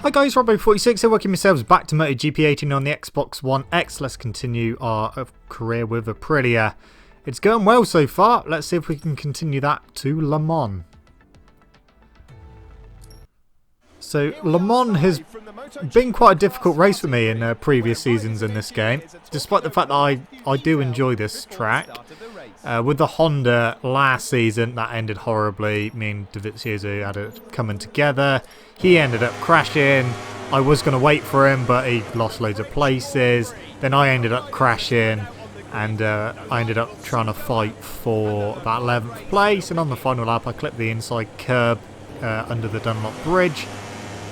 Hi guys, Robbo46 here, welcome yourselves back to MotoGP 18 on the Xbox One X. Let's continue our career with Aprilia. It's going well so far. Let's see if we can continue that to Le Mans. So Le Mans has been quite a difficult race for me in previous seasons in this game, despite the fact that I do enjoy this track. With the Honda last season, that ended horribly. Me and Dovizioso had it coming together. He ended up crashing. I was going to wait for him, but he lost loads of places. Then I ended up crashing, and I ended up trying to fight for that 11th place. And on the final lap, I clipped the inside curb under the Dunlop Bridge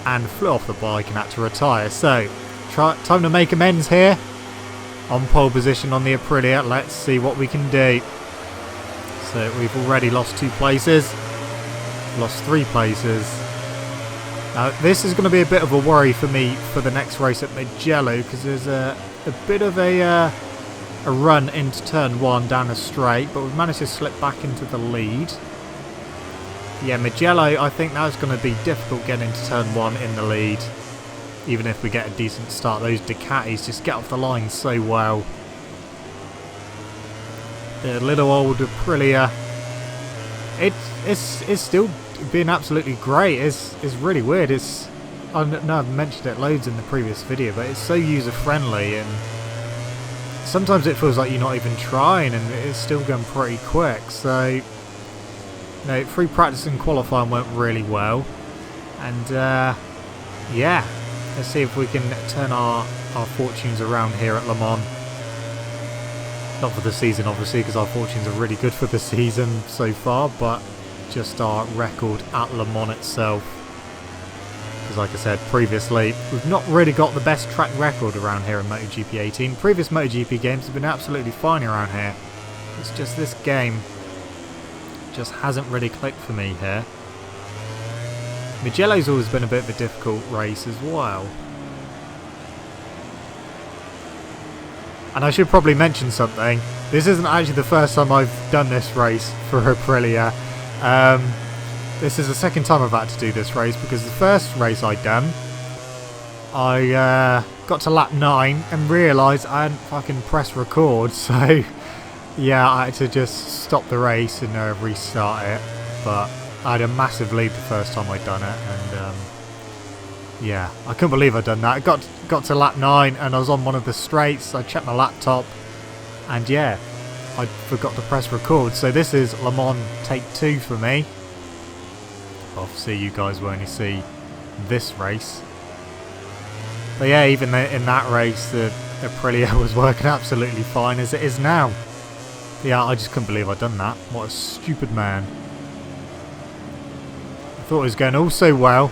and flew off the bike and had to retire. So, time to make amends here. On pole position on the Aprilia. Let's see what we can do. So we've already lost 2 places. Lost 3 places. Now this is going to be a bit of a worry for me for the next race at Mugello, because there's a bit of a run into turn 1 down a straight, but we've managed to slip back into the lead. Yeah, Mugello, I think that's going to be difficult getting into turn 1 in the lead. Even if we get a decent start, those Ducatis just get off the line so well. The little old Aprilia, it's still been absolutely great. It's really weird. I know I've mentioned it loads in the previous video, but it's so user friendly, and sometimes it feels like you're not even trying, and it's still going pretty quick. So, you know, free practice and qualifying went really well, and yeah. Let's see if we can turn our fortunes around here at Le Mans. Not for the season, obviously, because our fortunes are really good for the season so far, but just our record at Le Mans itself. Because like I said previously, we've not really got the best track record around here in MotoGP 18. Previous MotoGP games have been absolutely fine around here. It's just this game just hasn't really clicked for me here. Mugello's always been a bit of a difficult race as well. And I should probably mention something. This isn't actually the first time I've done this race for Aprilia. This is the second time I've had to do this race, because the first race I'd done, I got to lap 9 and realised I hadn't fucking pressed record. So yeah, I had to just stop the race and restart it. But I had a massive lead the first time I'd done it, and yeah, I couldn't believe I'd done that. I got to lap 9 and I was on one of the straights. I checked my laptop, and yeah, I forgot to press record. So this is Le Mans take 2 for me. Obviously you guys will only see this race, but yeah, even in that race the Aprilia was working absolutely fine as it is now. Yeah, I just couldn't believe I'd done that. What a stupid man. Thought it was going all so well,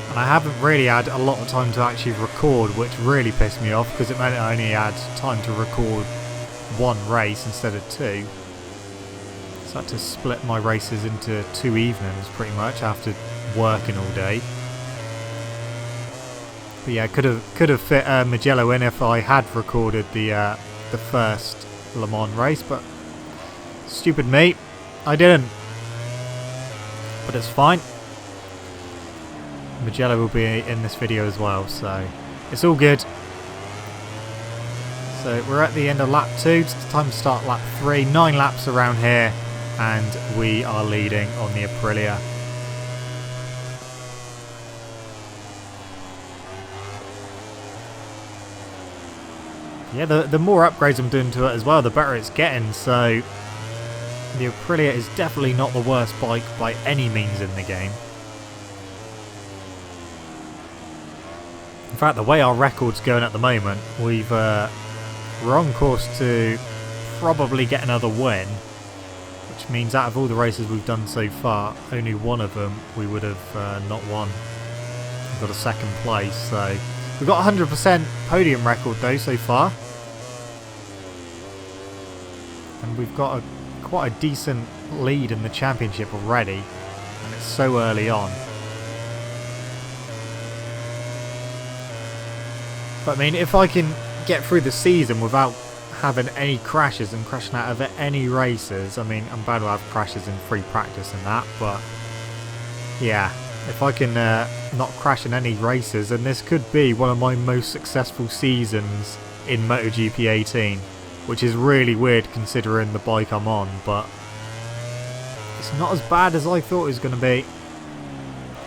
and I haven't really had a lot of time to actually record, which really pissed me off, because it meant I only had time to record 1 race instead of 2. So I had to split my races into 2 evenings pretty much after working all day. But yeah, could have fit Mugello in if I had recorded the first Le Mans race, but stupid me, I didn't. But it's fine. Mugello will be in this video as well, so it's all good. So we're at the end of lap 2. It's time to start lap 3. 9 laps around here, and we are leading on the Aprilia. Yeah, the more upgrades I'm doing to it as well, the better it's getting. So the Aprilia is definitely not the worst bike by any means in the game. In fact, the way our record's going at the moment, we're on course to probably get another win, which means out of all the races we've done so far, only one of them we would have not won. We've got a 2nd place, so we've got 100% podium record though so far, and we've got quite a decent lead in the championship already, and it's so early on. But I mean, if I can get through the season without having any crashes and crashing out of any races, I mean, I'm bound to have crashes in free practice and that, but yeah, If I can not crash in any races, then this could be one of my most successful seasons in MotoGP 18, which is really weird considering the bike I'm on, but it's not as bad as I thought it was going to be.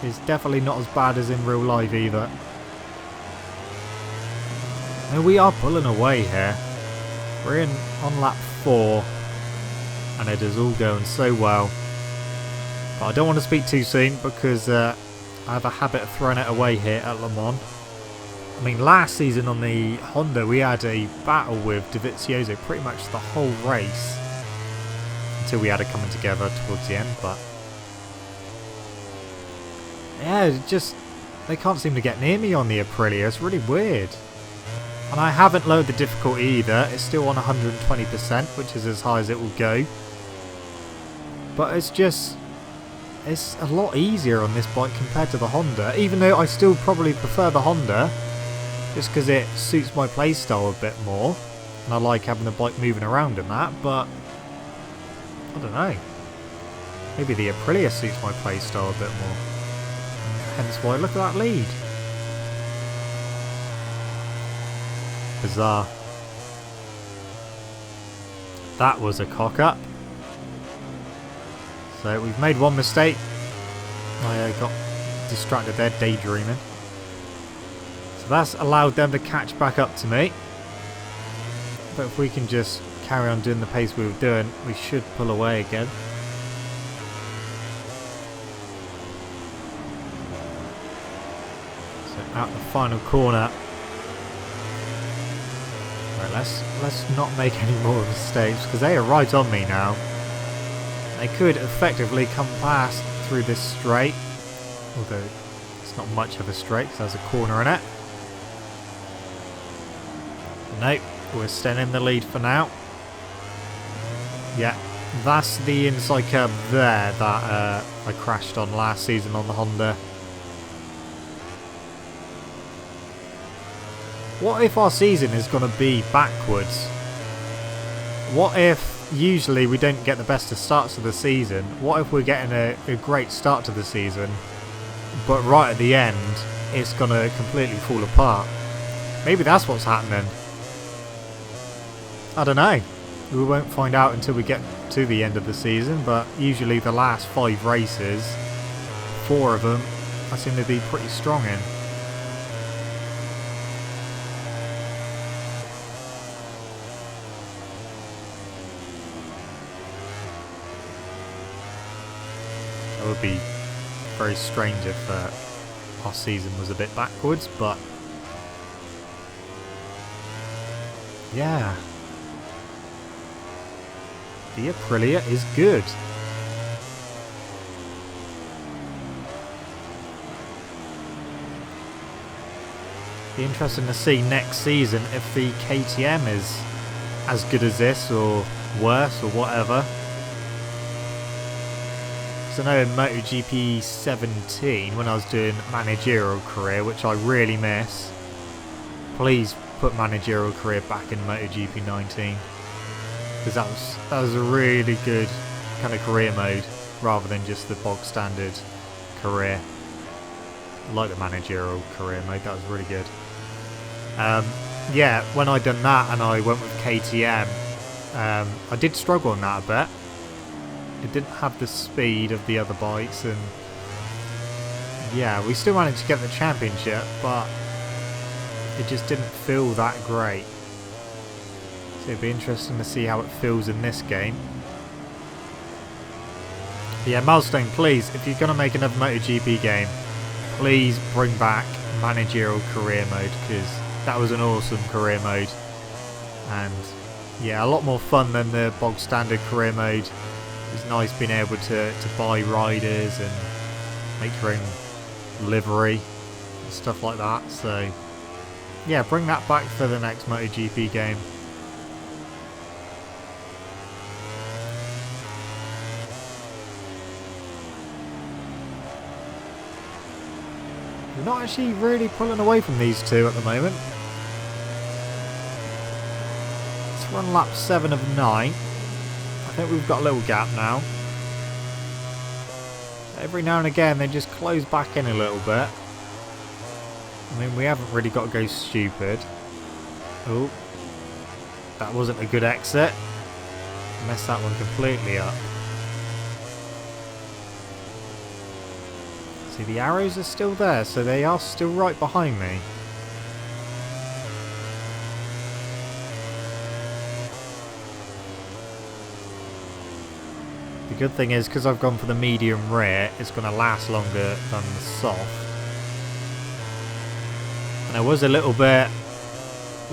It's definitely not as bad as in real life either. Now we are pulling away here. We're on lap 4 and it is all going so well. But I don't want to speak too soon because I have a habit of throwing it away here at Le Mans. I mean, last season on the Honda we had a battle with DEgITx pretty much the whole race until we had it coming together towards the end. But yeah, they can't seem to get near me on the Aprilia. It's really weird. And I haven't lowered the difficulty either. It's still on 120%, which is as high as it will go. But it's a lot easier on this bike compared to the Honda, even though I still probably prefer the Honda, just because it suits my playstyle a bit more, and I like having the bike moving around and that, but I don't know. Maybe the Aprilia suits my playstyle a bit more. Hence why, look at that lead. Bizarre. That was a cock-up. So we've made one mistake. I got distracted there, daydreaming. So that's allowed them to catch back up to me. But if we can just carry on doing the pace we were doing, we should pull away again. So out the final corner. Right, let's not make any more mistakes because they are right on me now. They could effectively come past through this straight, although it's not much of a straight because there's a corner in it. Nope, we're staying in the lead for now. Yeah, that's the inside curb there that I crashed on last season on the Honda. What if our season is going to be backwards? What if usually we don't get the best of starts of the season? What if we're getting a great start to the season, but right at the end it's going to completely fall apart? Maybe that's what's happening. I don't know. We won't find out until we get to the end of the season, but usually the last 5 races, 4 of them I seem to be pretty strong in. It would be very strange if our season was a bit backwards, but yeah, the Aprilia is good. Be interesting to see next season if the KTM is as good as this or worse or whatever. I know in MotoGP 17 when I was doing managerial career, which I really miss, please put managerial career back in MotoGP 19 because that was a really good kind of career mode rather than just the bog standard career. I like the managerial career mode, that was really good. Yeah, when I done that and I went with KTM, I did struggle on that a bit. It didn't have the speed of the other bikes, and yeah, we still managed to get the championship, but it just didn't feel that great. So it'd be interesting to see how it feels in this game. But yeah, Milestone, please, if you're going to make another MotoGP game, please bring back managerial career mode, because that was an awesome career mode. And yeah, a lot more fun than the bog standard career mode. It's nice being able to buy riders and make your own livery and stuff like that. So yeah, bring that back for the next MotoGP game. We're not actually really pulling away from these two at the moment. Let's run lap 7 of 9. I think we've got a little gap now. Every now and again they just close back in a little bit. I mean, we haven't really got to go stupid. Oh, that wasn't a good exit. Messed that one completely up. See, the arrows are still there, so they are still right behind me. The good thing is, because I've gone for the medium rear, it's going to last longer than the soft. And I was a little bit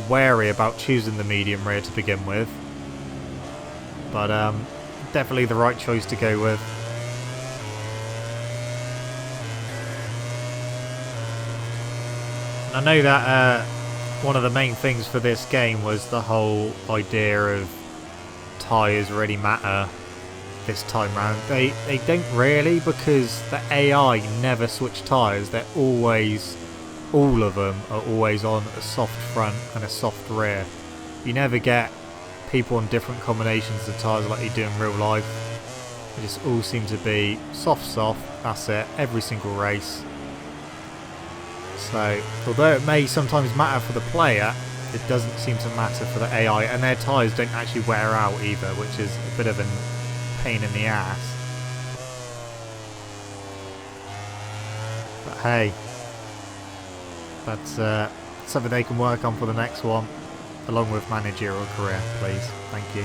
wary about choosing the medium rear to begin with. But definitely the right choice to go with. And I know that one of the main things for this game was the whole idea of tyres really matter this time round. They don't really, because the AI never switch tyres. They're always, all of them are always on a soft front and a soft rear. You never get people on different combinations of tyres like you do in real life. They just all seem to be soft, that's it, every single race. So, although it may sometimes matter for the player, it doesn't seem to matter for the AI, and their tyres don't actually wear out either, which is a bit of a pain in the ass. But hey, that's something they can work on for the next one, along with managerial career, please. Thank you.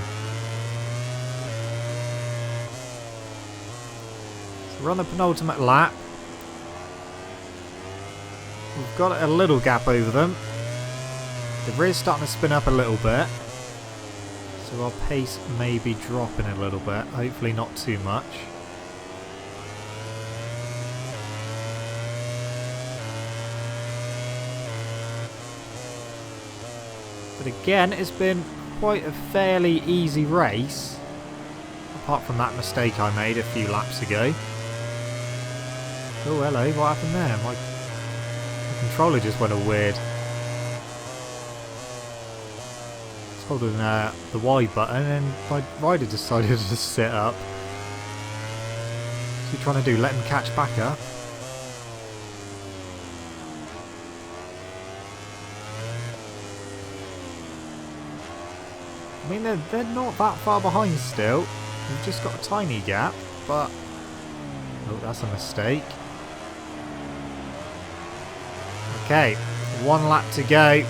So we're on the penultimate lap. We've got a little gap over them. The rear's starting to spin up a little bit, so our pace may be dropping a little bit, hopefully not too much. But again, it's been quite a fairly easy race, apart from that mistake I made a few laps ago. Oh hello, what happened there? My controller just went all weird. It's holding the Y button and my rider decided to sit up. What's he trying to do? Let him catch back up? I mean, they're not that far behind still. We've just got a tiny gap, but... Oh, that's a mistake. Okay, one lap to go.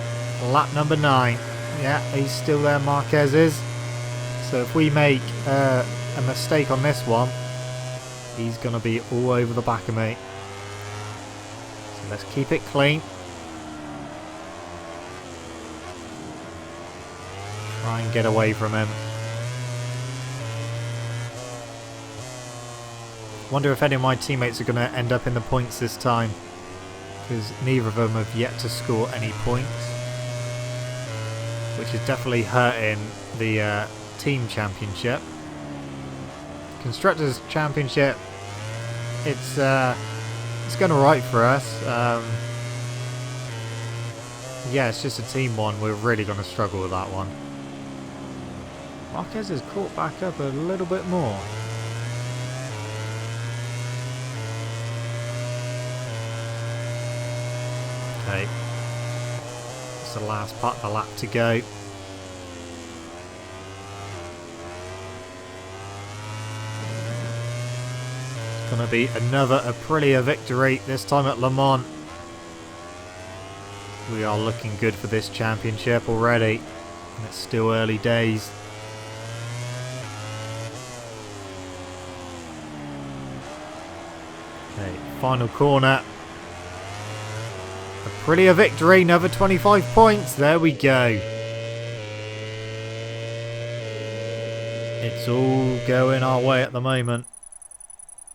Lap number 9. Yeah, he's still there, Marquez is. So if we make a mistake on this one, he's going to be all over the back of me. So let's keep it clean. Try and get away from him. Wonder if any of my teammates are going to end up in the points this time, because neither of them have yet to score any points, which is definitely hurting the team championship. Constructors championship, it's going alright for us. Yeah, it's just a team one. We're really going to struggle with that one. Marquez has caught back up a little bit more. Okay, it's the last part of the lap to go. It's going to be another Aprilia victory, this time at Le Mans. We are looking good for this championship already, and it's still early days. Okay, final corner. Aprilia victory, another 25 points. There we go. It's all going our way at the moment.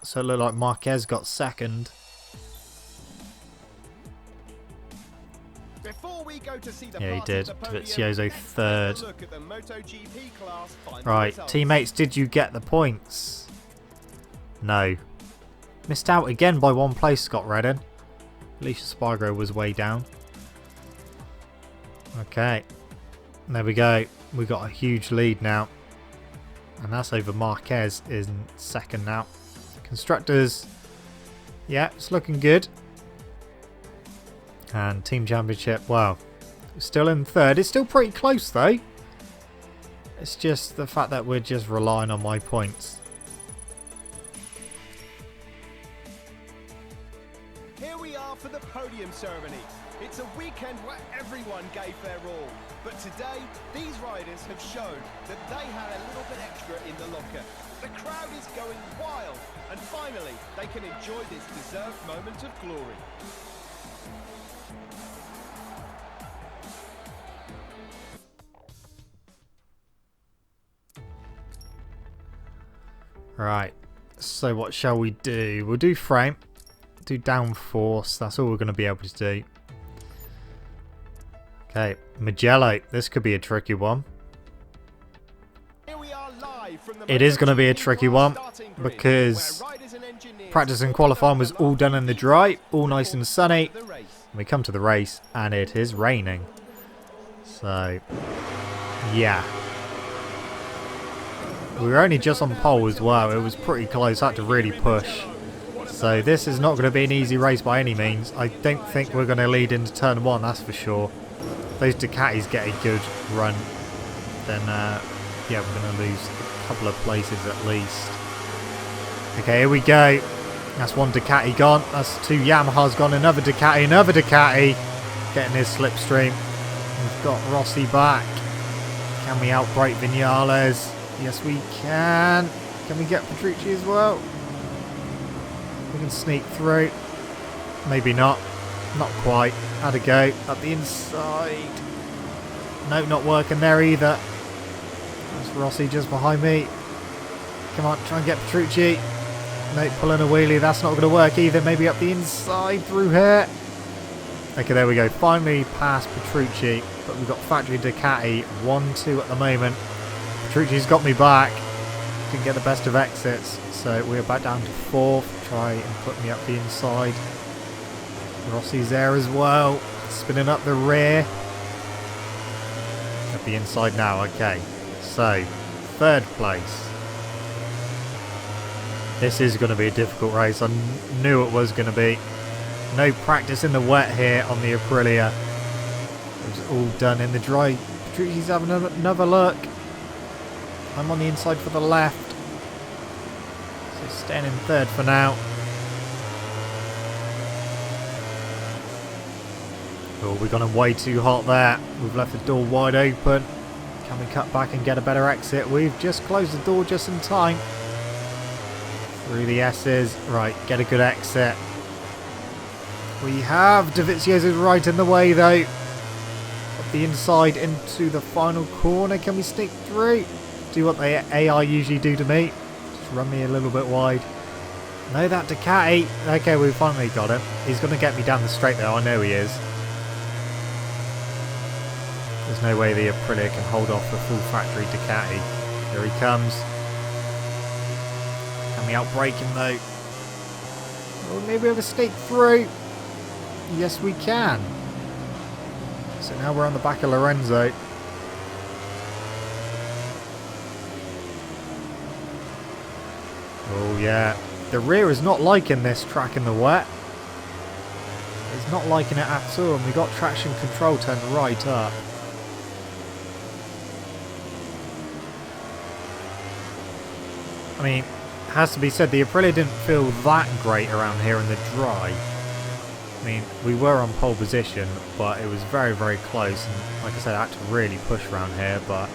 So it looked like Marquez got second. Yeah, he did. Vizioso third. Right, teammates, did you get the points? No. Missed out again by one place, Scott Redden. Alicia Spargo was way down. Okay. There we go. We got a huge lead now. And that's over Marquez in second now. Constructors, Yeah, it's looking good. And Team Championship, well, still in third. It's still pretty close though. It's just the fact that we're just relying on my points. Here we are for the podium ceremony. It's a weekend where everyone gave their all. But today, these riders have shown that they had a little bit extra in the locker. The crowd is going wild. And finally, they can enjoy this deserved moment of glory. Right, so what shall we do? We'll do frame, do downforce, that's all we're going to be able to do. Okay, Mugello, this could be a tricky one. It is going to be a tricky one because practice and qualifying was all done in the dry, all nice and sunny. We come to the race and it is raining. So, yeah. We were only just on pole as well. It was pretty close. I had to really push. So this is not going to be an easy race by any means. I don't think we're going to lead into turn one, that's for sure. If those Ducatis get a good run, then yeah, we're going to lose a couple of places at least. Okay, here we go. That's one Ducati gone. That's two Yamahas gone. Another Ducati. Getting his slipstream. We've got Rossi back. Can we outbrake Vinales? Yes, we can. Can we get Petrucci as well? We can sneak through. Maybe not. Not quite. Had a go. Up the inside. No, not working there either. That's Rossi just behind me. Come on, try and get Petrucci. No, pulling a wheelie. That's not going to work either. Maybe up the inside through here. Okay, there we go. Finally past Petrucci. But we've got Factory Ducati 1-2 at the moment. Petrucci's got me back. Didn't get the best of exits. So we're back down to 4th. Try and put me up the inside. Rossi's there as well. Spinning up the rear. At the inside now. Okay. So, 3rd place. This is going to be a difficult race. I knew it was going to be. No practice in the wet here on the Aprilia. It was all done in the dry. Petrucci's having another look. I'm on the inside for the left. So staying in 3rd for now. Oh, we've gone in way too hot there. We've left the door wide open. Can we cut back and get a better exit? We've just closed the door just in time. Through the S's. Right, get a good exit. We have. Dovizioso's right in the way though. Up the inside into the final corner. Can we sneak through? Do what the AI usually do to me. Just run me a little bit wide. No, that Ducati. Okay, we finally got him. He's going to get me down the straight though. I know he is. There's no way the Aprilia can hold off the full factory Ducati. Here he comes. Can we outbrake him though? Oh, maybe we'll sneak through. Yes, we can. So now we're on the back of Lorenzo. Oh yeah. The rear is not liking this track in the wet. It's not liking it at all. And we got traction control turned right up. I mean, it has to be said, the Aprilia didn't feel that great around here in the dry. I mean, we were on pole position, but it was very, very close. And like I said, I had to really push around here, but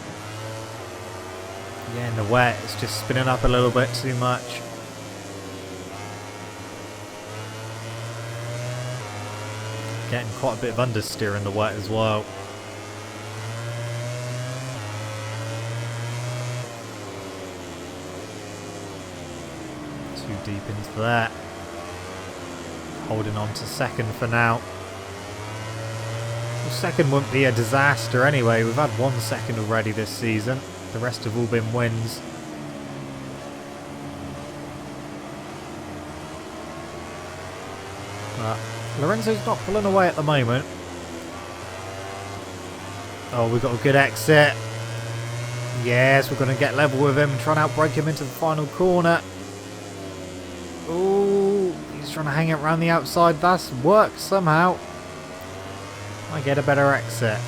yeah, in the wet, it's just spinning up a little bit too much. Getting quite a bit of understeer in the wet as well. Too deep into that. Holding on to 2nd for now. Well, 2nd wouldn't be a disaster anyway. We've had 1 2nd already this season. The rest have all been wins. But Lorenzo's not pulling away at the moment. Oh, we've got a good exit. Yes, we're going to get level with him and try and outbrake him into the final corner. Oh, He's trying to hang it around the outside. That's worked somehow. I get a better exit.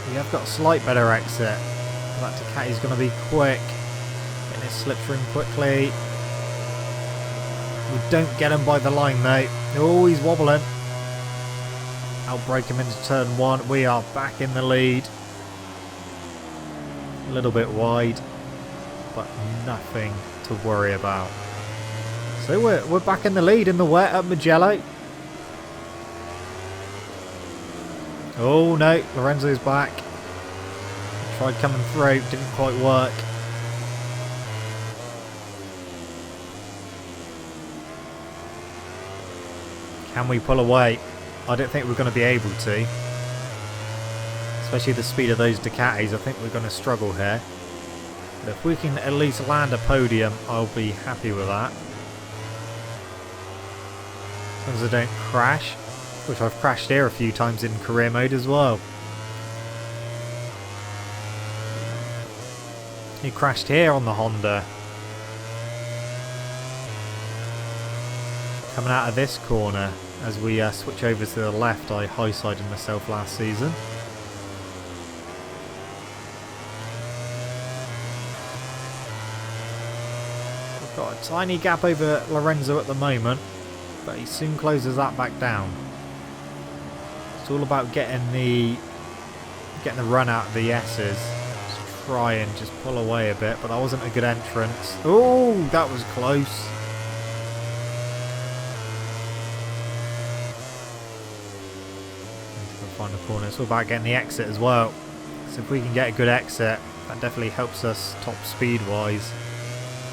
We have got a slight better exit. That Ducati's going to be quick. Getting his slipstream quickly. We don't get him by the line though. They're always wobbling. Outbrake him into turn 1. We are back in the lead. A little bit wide, but nothing to worry about. So we're back in the lead in the wet at Mugello. Oh no, Lorenzo's back. Tried coming through, didn't quite work. Can we pull away? I don't think we're going to be able to. Especially the speed of those Ducatis, I think we're going to struggle here. But if we can at least land a podium, I'll be happy with that. As long as I don't crash, which I've crashed here a few times in career mode as well. He crashed here on the Honda. Coming out of this corner, as we switch over to the left, I high-sided myself last season. We've got a tiny gap over Lorenzo at the moment, but he soon closes that back down. It's all about getting the run out of the S's. Just try and just pull away a bit, but that wasn't a good entrance. Oh, that was close. Into the final corner. It's all about getting the exit as well. So if we can get a good exit, that definitely helps us top speed wise.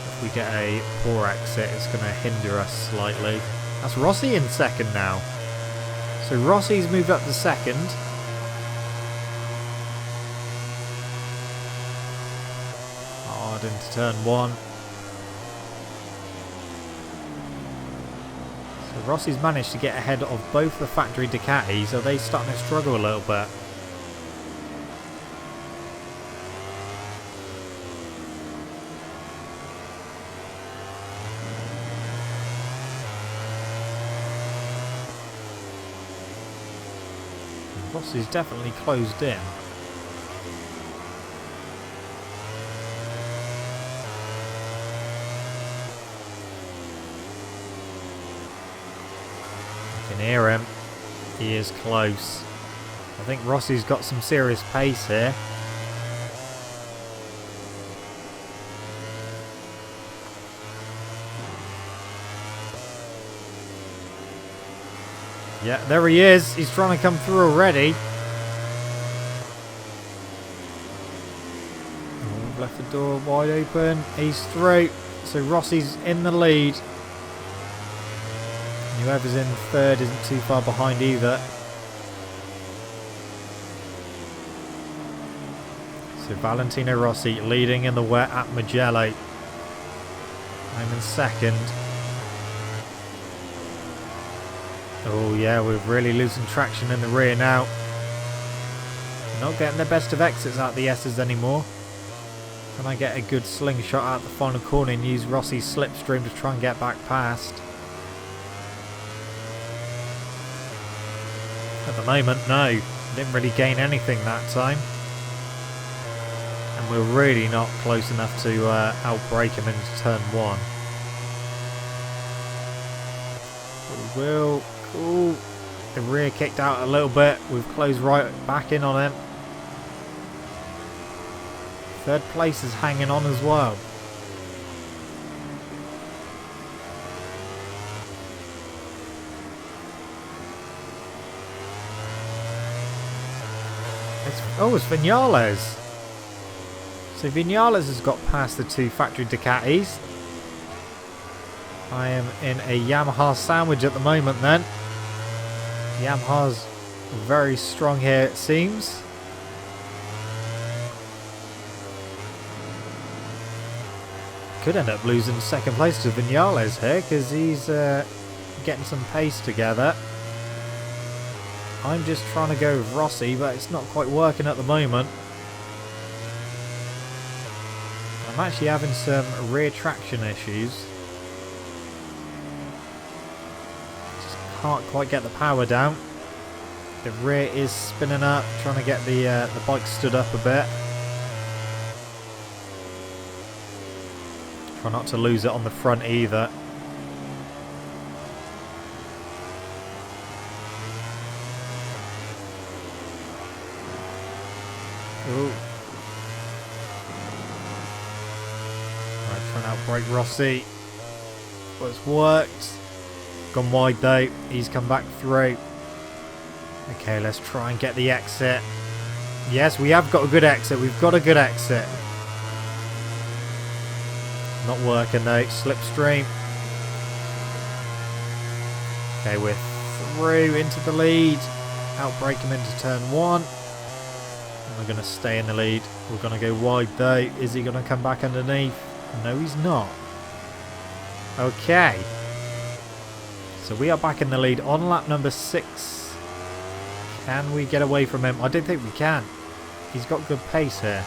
If we get a poor exit, it's going to hinder us slightly. That's Rossi in second now. So Rossi's moved up to second. Hard into turn 1. So Rossi's managed to get ahead of both the factory Ducatis, so they're starting to struggle a little bit. Rossi's definitely closed in. You can hear him. He is close. I think Rossi's got some serious pace here. Yeah, there he is. He's trying to come through already. Oh, left the door wide open. He's through. So Rossi's in the lead. Whoever's in third isn't too far behind either. So Valentino Rossi leading in the wet at Mugello. I'm in second. Oh yeah, we're really losing traction in the rear now. Not getting the best of exits out the S's anymore. Can I get a good slingshot out the final corner and use Rossi's slipstream to try and get back past? At the moment, no. Didn't really gain anything that time. And we're really not close enough to outbrake him into turn 1. But we will. Ooh, the rear kicked out a little bit. We've closed right back in on him. Third place is hanging on as well. It's Vinales. So Vinales has got past the two factory Ducatis. I am in a Yamaha sandwich at the moment then. Yamaha's very strong here it seems. Could end up losing second place to Vinales here because he's getting some pace together. I'm just trying to go with Rossi, but it's not quite working at the moment. I'm actually having some rear traction issues. can't quite get the power down. The rear is spinning up, trying to get the bike stood up a bit. Try not to lose it on the front either. Ooh. Right, trying to outbrake Rossi. Well, it's worked. Gone wide though. He's come back through. Okay, let's try and get the exit. Yes, we have got a good exit. We've got a good exit. Not working though. Slipstream. Okay, we're through into the lead. Outbrake him into turn 1. And we're going to stay in the lead. We're going to go wide though. Is he going to come back underneath? No, he's not. Okay. So we are back in the lead on lap number 6. Can we get away from him? I don't think we can. He's got good pace here.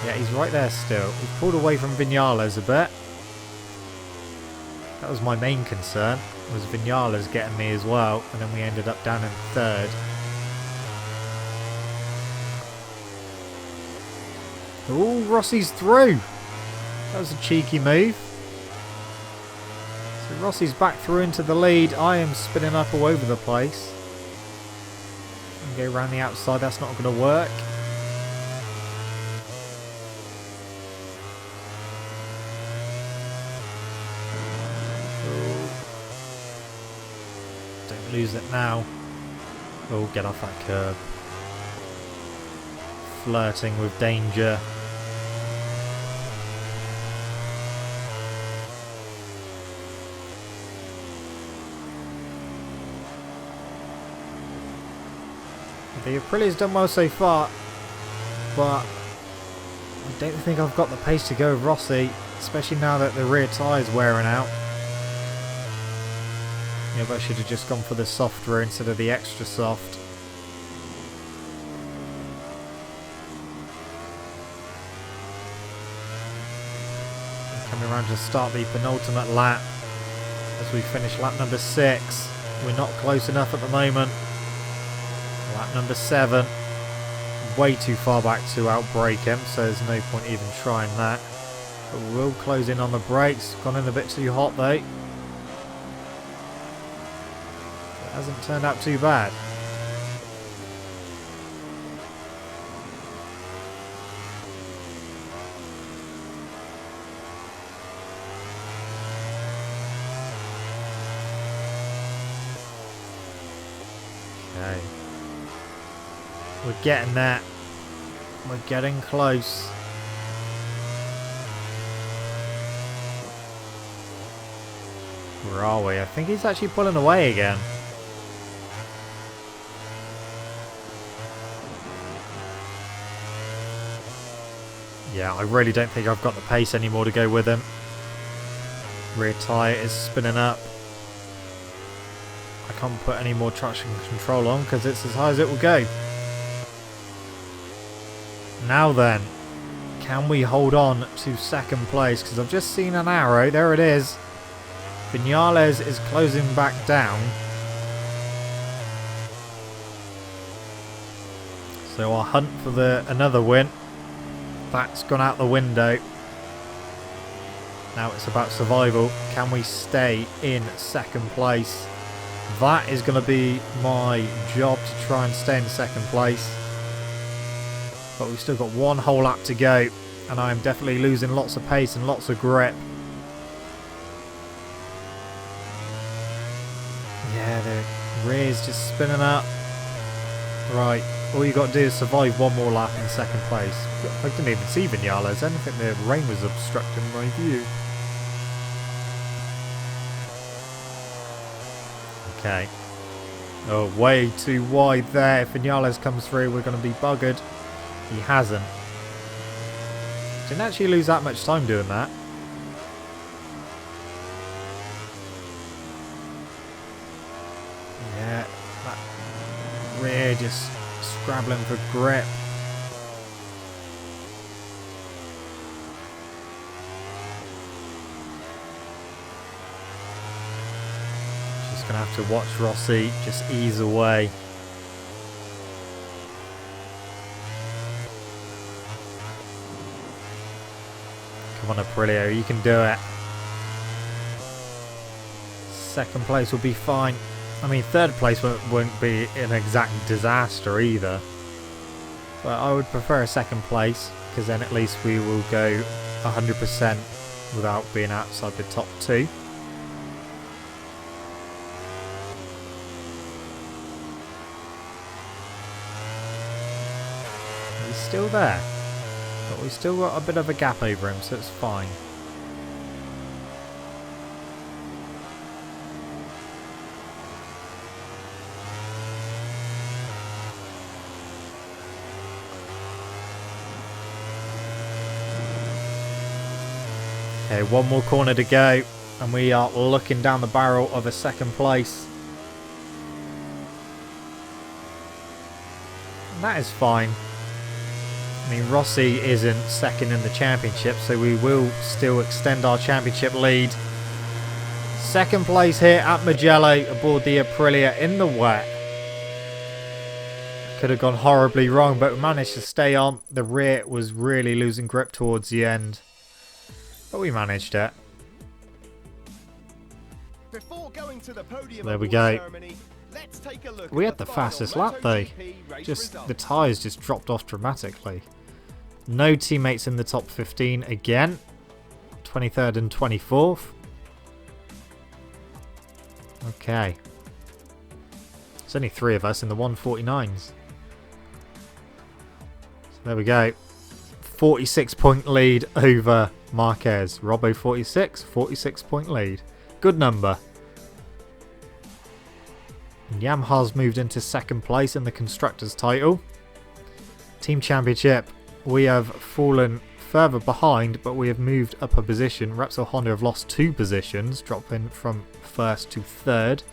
Yeah, he's right there still. We've pulled away from Vinales a bit. That was my main concern, was Vinales getting me as well. And then we ended up down in 3rd. Oh, Rossi's through. That was a cheeky move. So Rossi's back through into the lead. I am spinning up all over the place. And go around the outside. That's not going to work. Oh. Don't lose it now. Oh, get off that curb. Flirting with danger. The Aprilia's done well so far, but I don't think I've got the pace to go with Rossi, especially now that the rear tyre's wearing out. Maybe I should have just gone for the softer instead of the extra soft. Coming around to start the penultimate lap as we finish lap number 6. We're not close enough at the moment. Lap number 7. Way too far back to outbrake him, so there's no point even trying that. But we'll close in on the brakes. Gone in a bit too hot though. It hasn't turned out too bad. Okay. We're getting that. We're getting close. Where are we? I think he's actually pulling away again. Yeah, I really don't think I've got the pace anymore to go with him. Rear tyre is spinning up. I can't put any more traction control on because it's as high as it will go. Now then, can we hold on to 2nd place? Because I've just seen an arrow. There it is. Vinales is closing back down. So I'll hunt for another win. That's gone out the window. Now it's about survival. Can we stay in 2nd place? That is going to be my job, to try and stay in 2nd place. But we've still got 1 whole lap to go, and I am definitely losing lots of pace and lots of grip. Yeah, the rear's just spinning up. Right, all you got to do is survive 1 more lap in 2nd place. I didn't even see Vinales. I didn't think the rain was obstructing my view. Okay. Oh, way too wide there. If Vinales comes through, we're going to be buggered. He hasn't. Didn't actually lose that much time doing that. Yeah, that rear just scrabbling for grip. Just going to have to watch Rossi just ease away. Come on, Aprilia, you can do it. Second place will be fine. I mean, third place won't be an exact disaster either. But I would prefer a second place, because then at least we will go 100% without being outside the top 2. He's still there. But we've still got a bit of a gap over him, so it's fine. Okay, one more corner to go, and we are looking down the barrel of a second place. And that is fine. I mean, Rossi isn't second in the championship, so we will still extend our championship lead. Second place here at Mugello aboard the Aprilia in the wet. Could have gone horribly wrong, but we managed to stay on. The rear was really losing grip towards the end, but we managed it. Before going to the podium There we go. ceremony, let's take a look We at had the final fastest lap though. MotoGP race Just results. the tyres just dropped off dramatically. No teammates in the top 15 again. 23rd and 24th. Okay. There's only 3 of us in the 149s. So there we go. 46-point lead over Marquez. Robbo 46-point lead. Good number. And Yamaha's moved into second place in the Constructors' title. Team Championship, we have fallen further behind, but we have moved up a position. Repsol Honda have lost 2 positions, dropping from 1st to 3rd.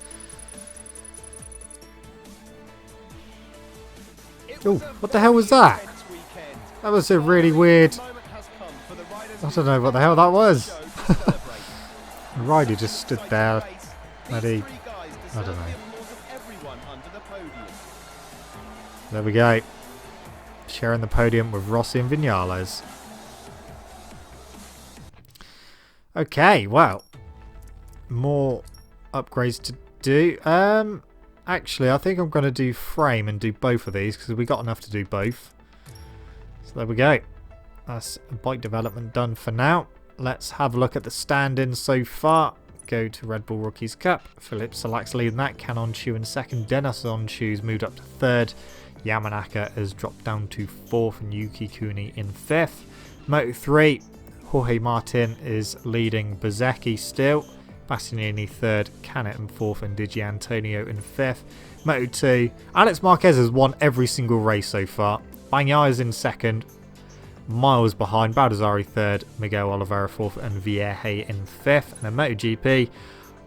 Oh, what the hell was that? That was a really weird... I don't know what the hell that was. The rider just stood there. Maybe... I don't know. There we go. Sharing the podium with Rossi and Vinales. Okay, well. More upgrades to do. Actually, I think I'm going to do frame and do both of these because we got enough to do both. So there we go. That's bike development done for now. Let's have a look at the stand-ins so far. Go to Red Bull Rookies Cup. Philip Selak's leading that. Canon Chu in second. Dennis on Chu's moved up to third. Yamanaka has dropped down to 4th and Yuki Kuni in 5th. Moto 3, Jorge Martin is leading Bezecchi still. Bastianini 3rd, Canet in 4th and Digi Antonio in 5th. Moto 2, Alex Marquez has won every single race so far. Bagnaia is in 2nd, miles behind. Baldassari 3rd, Miguel Oliveira 4th and Vieje in 5th. And in MotoGP,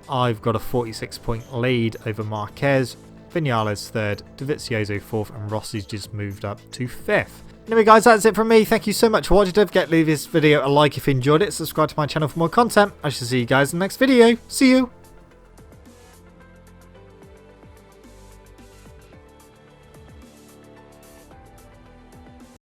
I've got a 46-point lead over Marquez. Vinales 3rd, Dovizioso 4th, and Rossi's just moved up to 5th. Anyway guys, that's it from me. Thank you so much for watching. Don't forget to leave this video a like if you enjoyed it. Subscribe to my channel for more content. I shall see you guys in the next video. See you!